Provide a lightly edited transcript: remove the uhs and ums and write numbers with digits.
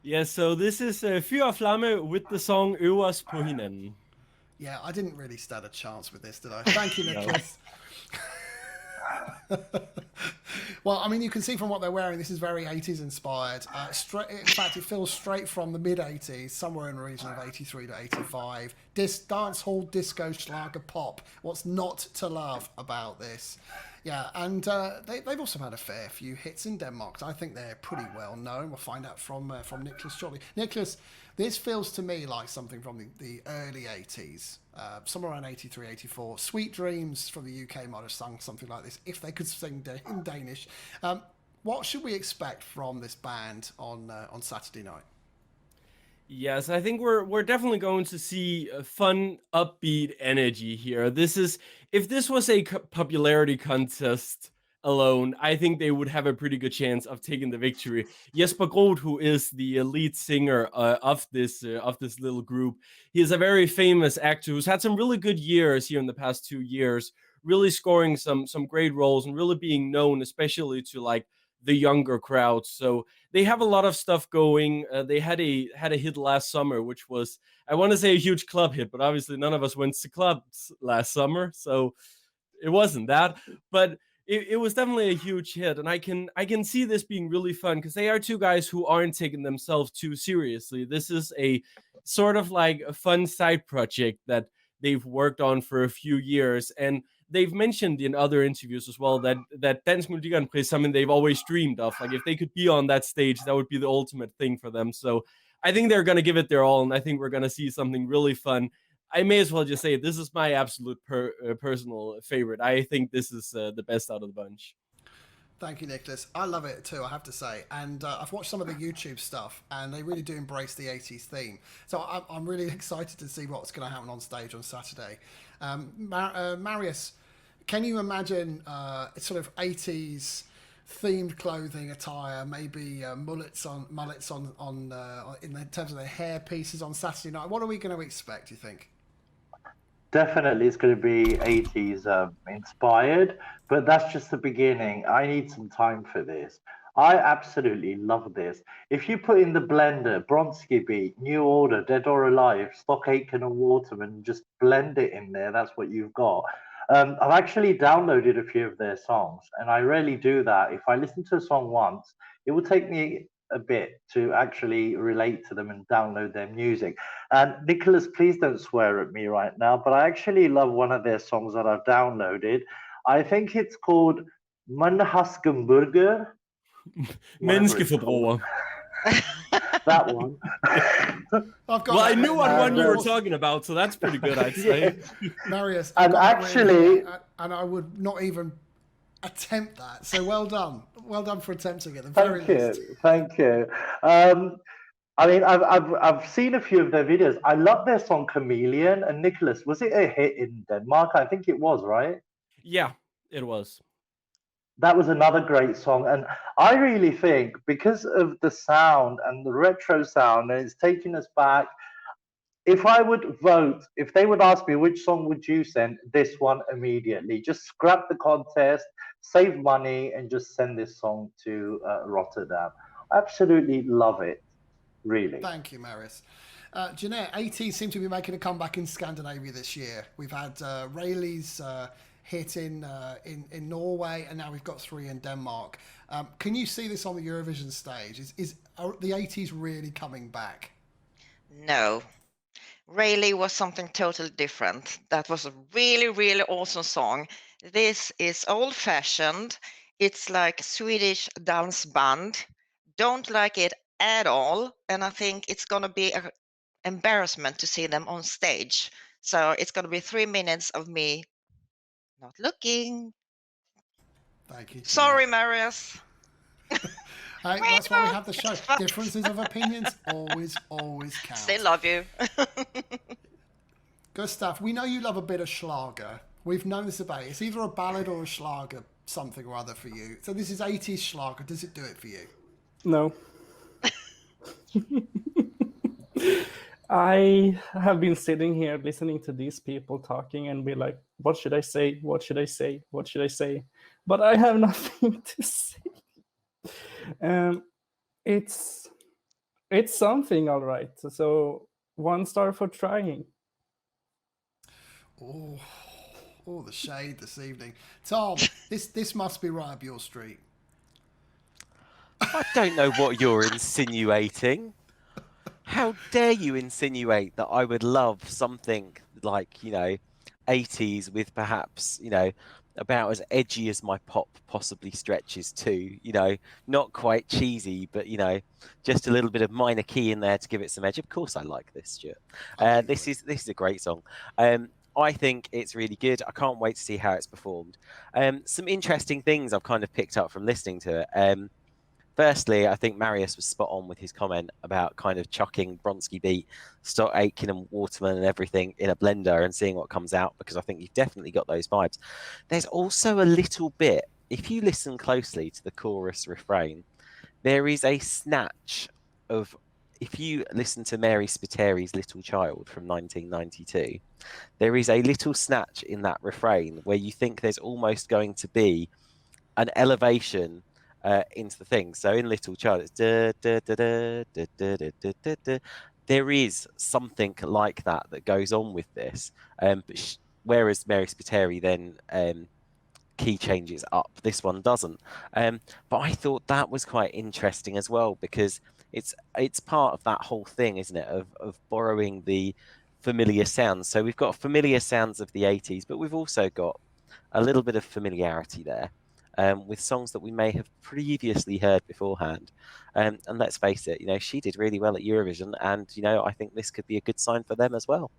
Yeah, so this is Flamme with the song Øve Os På Hinanden. Yeah, I didn't really stand a chance with this, did I? Thank you, No. Nicholas. Well, I mean, you can see from what they're wearing, this is very 80s inspired. In fact, it feels straight from the mid 80s, somewhere in the region of 83 to 85. Dance hall, disco, schlager, pop. What's not to love about this? Yeah, and they've also had a fair few hits in Denmark. I think they're pretty well known. We'll find out from Nicholas shortly. Nicholas, this feels to me like something from the early 80s, somewhere around 83, 84. Sweet Dreams from the UK might have sung something like this if they could sing in Danish. What should we expect from this band on Saturday night? Yes, I think we're definitely going to see a fun, upbeat energy here. If this was a popularity contest alone, I think they would have a pretty good chance of taking the victory. Jesper Groth, who is the lead singer of this little group, he is a very famous actor who's had some really good years here in the past 2 years, really scoring some great roles and really being known, especially to like the younger crowd. So they have a lot of stuff going. They had a hit last summer, which was, I want to say, a huge club hit, but obviously none of us went to clubs last summer, so it wasn't that. But it was definitely a huge hit, and I can see this being really fun because they are two guys who aren't taking themselves too seriously. This is a sort of like a fun side project that they've worked on for a few years, and they've mentioned in other interviews as well that Dansk Melodi Grand Prix is something they've always dreamed of. Like if they could be on that stage, that would be the ultimate thing for them. So I think they're going to give it their all, and I think we're going to see something really fun. I may as well just say this is my absolute personal favorite. I think this is the best out of the bunch. Thank you, Nicholas. I love it too, I have to say. And I've watched some of the YouTube stuff, and they really do embrace the 80s theme. So I'm really excited to see what's going to happen on stage on Saturday. Marius, can you imagine sort of 80s themed clothing attire, maybe mullets on in terms of their hair pieces on Saturday night? What are we going to expect, do you think? Definitely, it's going to be 80s inspired, but that's just the beginning. I need some time for this. I absolutely love this. If you put in the blender, Bronski Beat, New Order, Dead or Alive, Stock Aitken and Waterman, just blend it in there, that's what you've got. I've actually downloaded a few of their songs, and I rarely do that. If I listen to a song once, it will take me a bit to actually relate to them and download their music. And Nicholas, please don't swear at me right now, but I actually love one of their songs that I've downloaded. I think it's called Mannhaskenburger. Menneskeforbruger. That one. Well, I knew what one you were talking about, so that's pretty good, I'd say. Marius, and actually, and I would not even attempt that. So well done for attempting it. Thank you. I mean, I've seen a few of their videos. I love their song Chameleon. And Nicholas, was it a hit in Denmark? I think it was, right? Yeah, it was. That was another great song. And I really think because of the sound and the retro sound, and it's taking us back. If I would vote, if they would ask me which song would you send, this one immediately. Just scrap the contest, save money, and just send this song to Rotterdam. Absolutely love it. Really. Thank you, Marius. Jeanette, 80s seem to be making a comeback in Scandinavia this year. We've had Rayleigh's hit in Norway, and now we've got 3 in Denmark. Can you see this on the Eurovision stage? Are the 80s really coming back? No. Rayleigh was something totally different. That was a really, really awesome song. This is old-fashioned. It's like Swedish dance band. Don't like it at all, and I think it's going to be an embarrassment to see them on stage. So it's going to be 3 minutes of me not looking. Thank you. Sorry, Marius. Hey, that's why we have the show. Differences of opinions always count. Still love you. Good stuff. We know you love a bit of Schlager. We've known this about you. It's either a ballad or a Schlager, something or other for you. So this is 80s Schlager. Does it do it for you? No. I have been sitting here listening to these people talking and be like, what should I say? What should I say? What should I say? But I have nothing to say. It's it's something, all right. So 1 star for trying. Oh, the shade this evening. Tom, this must be right up your street. I don't know what you're insinuating. How dare you insinuate that I would love something like, you know, 80s with perhaps, you know, about as edgy as my pop possibly stretches to, you know, not quite cheesy, but, you know, just a little bit of minor key in there to give it some edge. Of course I like this, Stuart. This is a great song. I think it's really good. I can't wait to see how it's performed. Some interesting things I've kind of picked up from listening to it. Firstly, I think Marius was spot on with his comment about kind of chucking Bronski Beat, Stock Aitken and Waterman and everything in a blender and seeing what comes out, because I think you've definitely got those vibes. There's also a little bit, if you listen closely to the chorus refrain, there is a snatch of, if you listen to Mary Spiteri's Little Child from 1992, there is a little snatch in that refrain where you think there's almost going to be an elevation into the thing. So in Little Child, it's da, da, da, da, da, da, da, da, da, da. There is something like that goes on with this. But whereas Mary Spiteri then key changes up, this one doesn't. But I thought that was quite interesting as well, because it's part of that whole thing, isn't it, of borrowing the familiar sounds. So we've got familiar sounds of the 80s, but we've also got a little bit of familiarity there. With songs that we may have previously heard beforehand. And let's face it, you know, she did really well at Eurovision, and, you know, I think this could be a good sign for them as well.